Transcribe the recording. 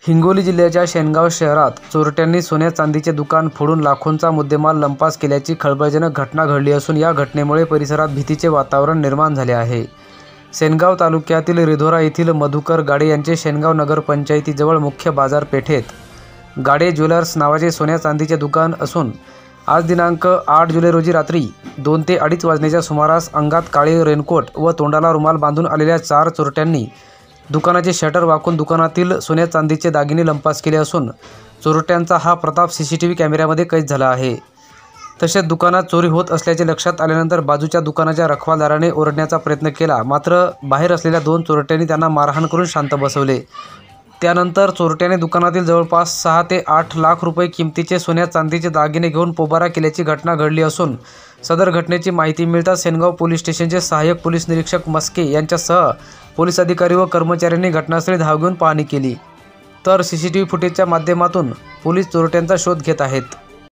हिंगोली जिल्ह्याच्या शेनगाव शहरात चोरट्यांनी सोन्या चांदीचे दुकान फोडून लाखोंचा मुद्देमाल लंपास केल्याची खळबळजनक घटना घडली असून या घटनेमुळे परिसरात भीतीचे वातावरण निर्माण झाले आहे। शेनगाव तालुक्यातील रिधोरा येथील मधुकर गाडे यांचे शेनगाव नगरपंचायतीजवळ मुख्य बाजारपेठेत गाडे ज्वेलर्स नावाचे सोन्या चांदीचे दुकान असून आज दिनांक 8 जुलै रोजी रात्री 2 ते 2:30 वाजण्याच्या सुमारास अंगात काळे रेनकोट व तोंडाला रुमाल बांधून आलेल्या 4 चोरट्यांनी दुकानाचे शटर वाकून दुकानातील सोन्या चांदीचे दागिने लंपास केले असून चोरट्यांचा हा प्रताप सीसीटीव्ही कॅमेऱ्यामध्ये कैद झाला आहे। तसेच दुकानात चोरी होत असल्याचे लक्षात आल्यानंतर बाजूच्या दुकानाच्या रखवालदाराने ओरडण्याचा प्रयत्न केला, मात्र बाहेर असलेल्या 2 चोरट्यांनी त्यांना मारहाण करून शांत बसवले। त्यानंतर चोरट्याने दुकानातील जवळपास 6 ते 8 लाख रुपये किमतीचे सोन्या चांदीचे दागिने घेऊन पोबारा केल्याची घटना घडली असून सदर घटनेची माहिती मिळताच शेनगाव पोलीस स्टेशनचे सहाय्यक पोलीस निरीक्षक मस्के यांच्यासह पोलीस अधिकारी व कर्मचाऱ्यांनी घटनास्थळी धाव घेऊन पाहणी केली, तर सीसीटीव्ही फुटेजच्या माध्यमातून पोलीस चोरट्यांचा शोध घेत आहेत।